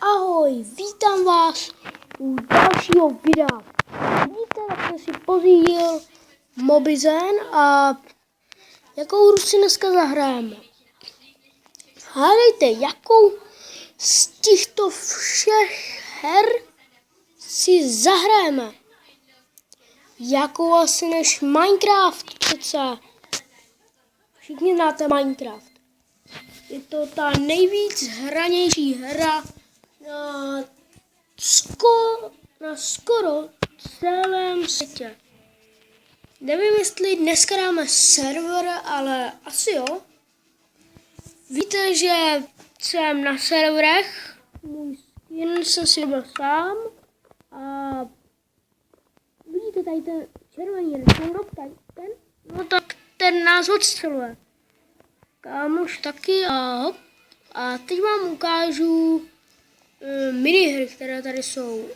Ahoj, vítám vás u dalšího videa. Vidíte, tak jsem si pořídil Mobizen a jakou hru si dneska zahrajeme. Hádejte, jakou z těchto všech her si zahrajeme. Jakou asi než Minecraft přece. Všichni znáte Minecraft. Je to ta nejvíc hranější hra na skoro celém světě. Nevím, jestli dneska dáme server, ale asi jo. Víte, že jsem na serverech, můj skin jsem si byl sám a vidíte tady ten červený rysomrok, no tak ten nás odstřeluje. Kámoš taky a hop. A teď vám ukážu minihry, které tady jsou.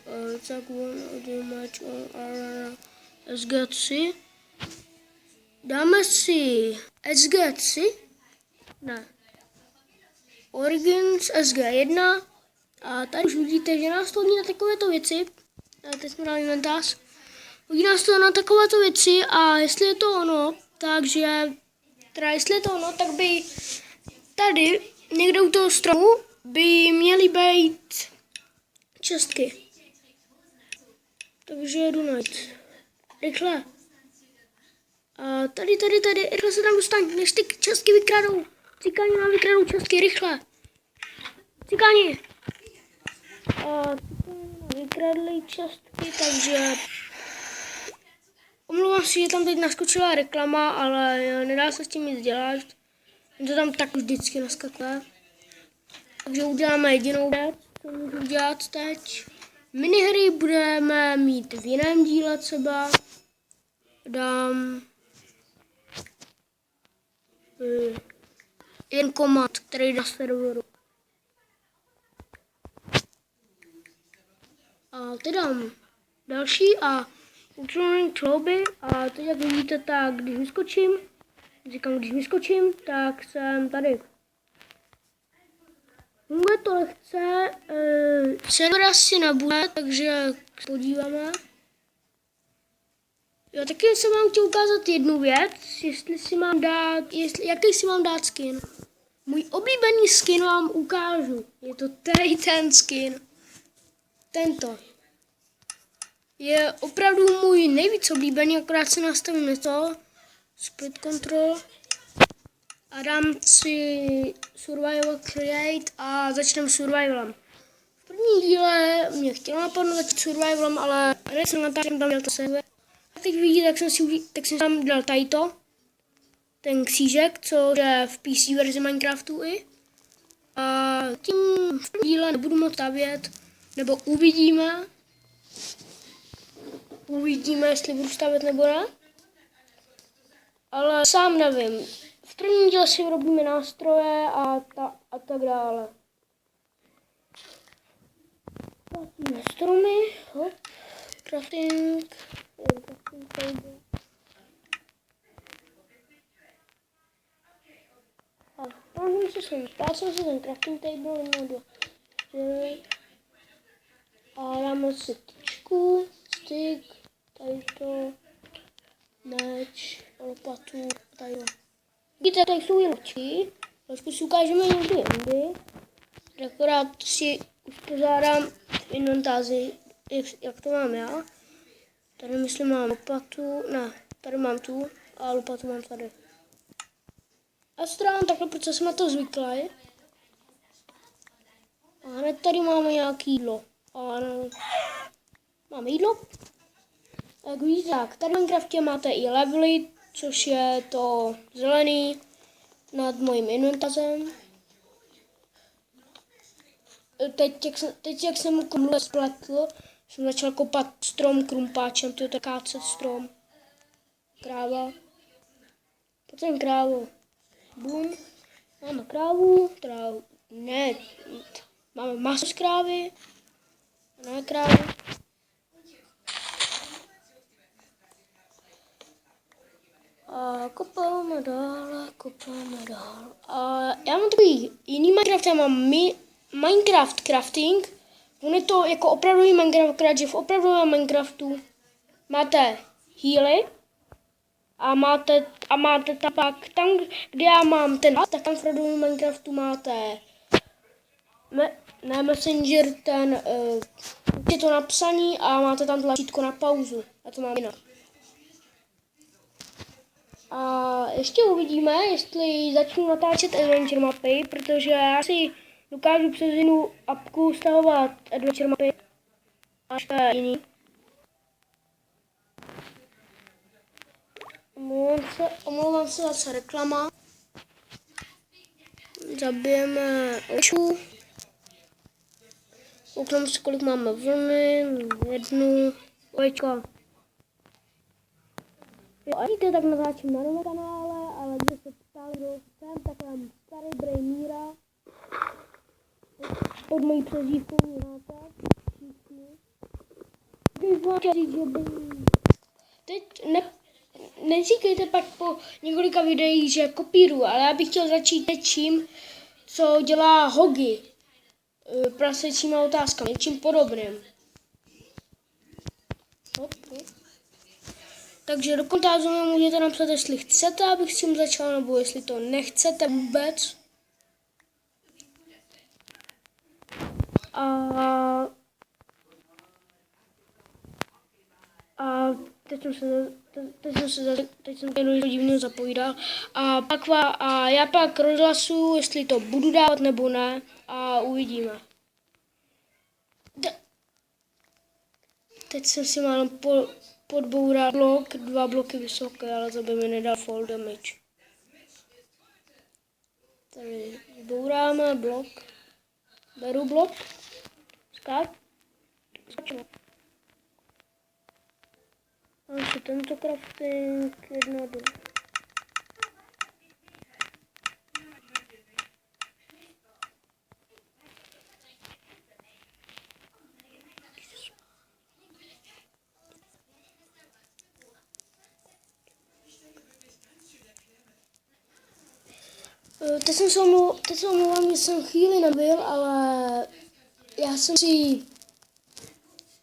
SG3. Dáme si SG3. Ne. Origins SG1. A tady už vidíte, že nás to hodí na takovéto věci. Teď jsme dali inventář. Hodí nás to na takovéto věci a jestli je to ono, tak by tady někde u toho stromu by měly být čestky. Takže jdu najít. Rychle. A tady, rychle se tam dostaň, než ty čestky vykradou. Cikáni nám vykradou čestky, rychle. Cikáni. A cikáni nám vykradli čestky, takže omlouvám si, že tam teď naskočila reklama, ale nedá se s tím nic dělat. To tam tak vždycky naskakuje. Takže uděláme jedinou věc, co můžu udělat teď. Minihry budeme mít v jiném díle třeba. Dám jen komand, který dá serveru. A teď dám další a učiním klouby a teď jak vidíte, tak když vyskočím, tak jsem tady. Funguje to lehce, server asi nebude, takže podíváme. Jo, taky jsem vám chtěl ukázat jednu věc, jaký si mám dát skin. Můj oblíbený skin vám ukážu, je to tady ten skin. Tento. Je opravdu můj nejvíc oblíbený, akorát si nastavím to. Split control. A dám si survival create a začneme survivalem. V první díle mě chtělo napadnout začít survivalem, ale hned jsem natáčel tam dělal to server. A teď vidíte, tak jsem tam dal tadyto. Ten křížek, což je v PC verzi Minecraftu i. A tím v první díle nebudu moc stavět, nebo uvidíme. Uvidíme, jestli budu stavět nebo ne. Ale sám nevím. V prvním díle si vyrobíme nástroje a tak dále. Platíme stromy, hop, crafting table. A plácím si ten crafting table, 1, 2, 4. A dáme si tyčku, stick, tady to, meč, lopatu, tady to. Vidíte, tady jsou jiločky, trošku si ukážeme někdy jindy. Akorát si uspořádám v inventáři, jak to mám já. Tady myslím mám lopatu, ne, tady mám tu a lopatu mám tady. A strávám takhle, protože jsme to zvyklí. A hned tady máme nějaký jídlo. Máme jídlo. A jak vidíte, tak tady v Minecraftě máte i levely, což je to zelený nad mojím inventářem. Teď jak jsem komule spletl, jsem začal kopat strom krumpáčem, to je takáce strom. Kráva. Potom krávu. Bum. Máme krávu, ne, máme maso z krávy, ne krávu. A kopáme dál, kopáme dál. A já mám takový jiný Minecraft, já mám Minecraft Crafting. On je to jako opravdový Minecraft, že v opravdovém Minecraftu máte healy a máte tam pak, tam, kde já mám ten tak tam v opravdovém Minecraftu máte ne Messenger, je to napsaný a máte tam tlačítko na pauzu. Já to mám jinak. A ještě uvidíme, jestli začnu natáčet adventure mapy, protože já si dokážu přes jinou apku stahovat adventure mapy. Až to je jiný. Omlouvám se zase reklama. Zabijeme očku. Koukneme si, kolik máme vlny. Jednu ojčko. A víte, tak natáčím na novém kanále, ale když se ptali, kdo jsem, tak mám starý Braimíra. Pod mojí přezdívkou znáte všichni. Když vám chtěl říct, že by... Teď neříkejte pak po několika videích, že kopíru, ale já bych chtěl začít něčím, co dělá Hogi. Prasečíma otázkami, něčím podobným. Takže do komentářů mi můžete napsat, jestli chcete, abych s tím začal, nebo jestli to nechcete vůbec. A teď jsem tady divně zapovídal. A já pak rozhlasu, jestli to budu dávat nebo ne, a uvidíme. Teď jsem si mám podboural blok, 2 bloky vysoké, ale to by mi nedal fall damage. Tady zbouráme blok, beru blok, skáčeme. Mám si tento crafting, 1, 2. Teď se omlouvám, že jsem chvíli nebyl, ale já jsem si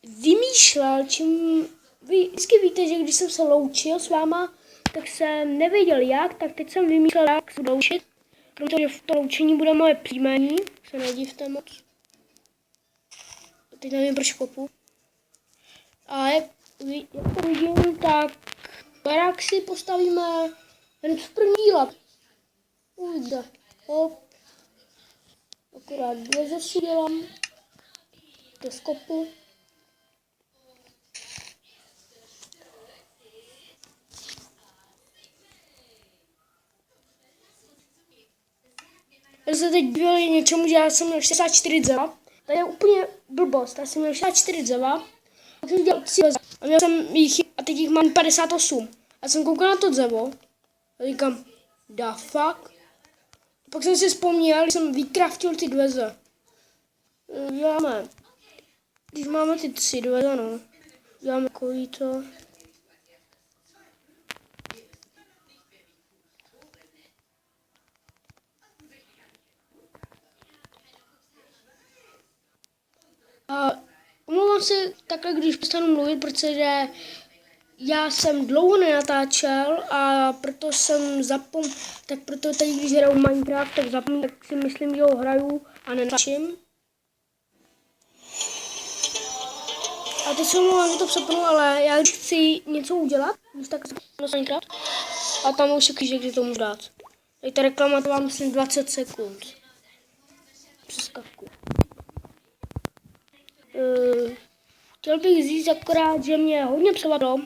vymýšlel, čím... Vy vždycky víte, že když jsem se loučil s váma, tak jsem nevěděl jak, tak teď jsem vymýšlel, jak se loučit. Protože v tom loučení bude moje příjmení, se nedivte moc. Teď nevím, proč kopu. A jak to vidím, tak barák si postavíme hned v první díle. Uvidíte. Hop. Akorát 2 zase dělám. To skopu. Já se teď dělali něčemu, že já jsem měl 64 dřeva. To je úplně blbost. Já jsem měl 64 dřeva. A jsem dělal 3 dřeva. A měl jsem jich, a teď jich mám 58. A jsem koukal na to dřevo. A říkám, da fuck. Pak jsem si vzpomněl, když jsem vykraftil ty dveře. Děláme. Když máme ty 3 dveře, no. Děláme takový to. A omlouvám se takhle, když přestanu mluvit, protože já jsem dlouho nenatáčel a proto jsem tak proto teď, když hraju Minecraft, tak si myslím, že ho hraju a nenatáčím. A teď se omlouvám, že to přepnu, ale já už chci něco udělat, tak jsem na Minecraft a tam už je křížek, že to můžu dát. Tady ta reklama to vám myslím 20 sekund. Přeskakku. Chtěl bych říct akorát, že mě hodně převadlo,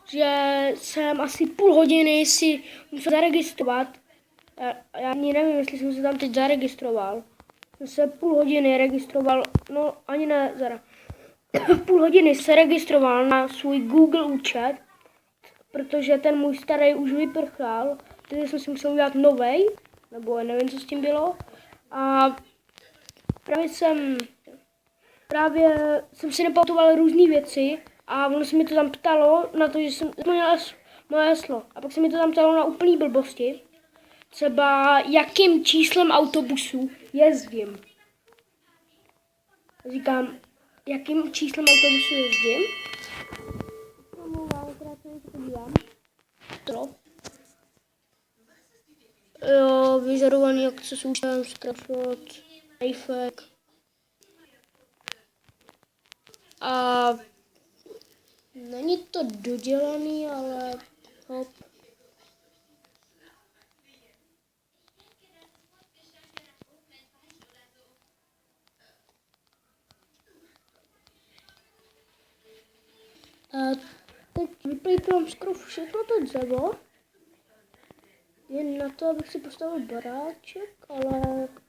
že jsem asi půl hodiny si musel zaregistrovat. Já ani nevím, jestli jsem se tam teď zaregistroval. Jsem se půl hodiny registroval, no ani ne, půl hodiny se registroval na svůj Google účet, protože ten můj starý už vyprchal, takže jsem si musel udělat novej, nebo nevím, co s tím bylo. A právě jsem si nepamatoval různé věci a ono se mi to tam ptalo na to, že jsem měl moje heslo. A pak se mi to tam ptalo na úplný blbosti. Třeba jakým číslem autobusu jezdím. Říkám, jakým číslem autobusu jezdím. Omlouvám, krát se to podívám. To. Jo, vyžadovaný akce s účtem, screenshot, iFac. A není to dodělaný, ale hop. A teď vyplýtvám skoro všechno to dřevo. Jen na to, abych si postavil baráček, ale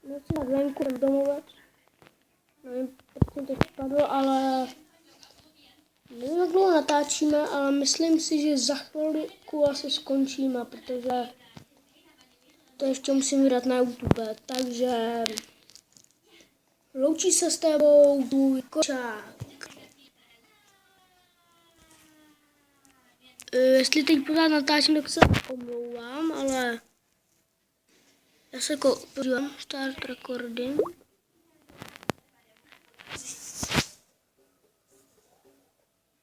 nechci na venku domovec. Nevím, proč teď spadl, ale nevím, jak dlouho natáčíme, ale myslím si, že za chvilku asi skončíme, protože to ještě musím vydat na YouTube. Takže loučí se s tebou tvůj kočák. Jestli teď pořád natáčím, tak se omlouvám, ale já se podívám, start recording.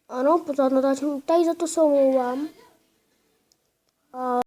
Ano, pořád natáčím, tady za to se omlouvám. A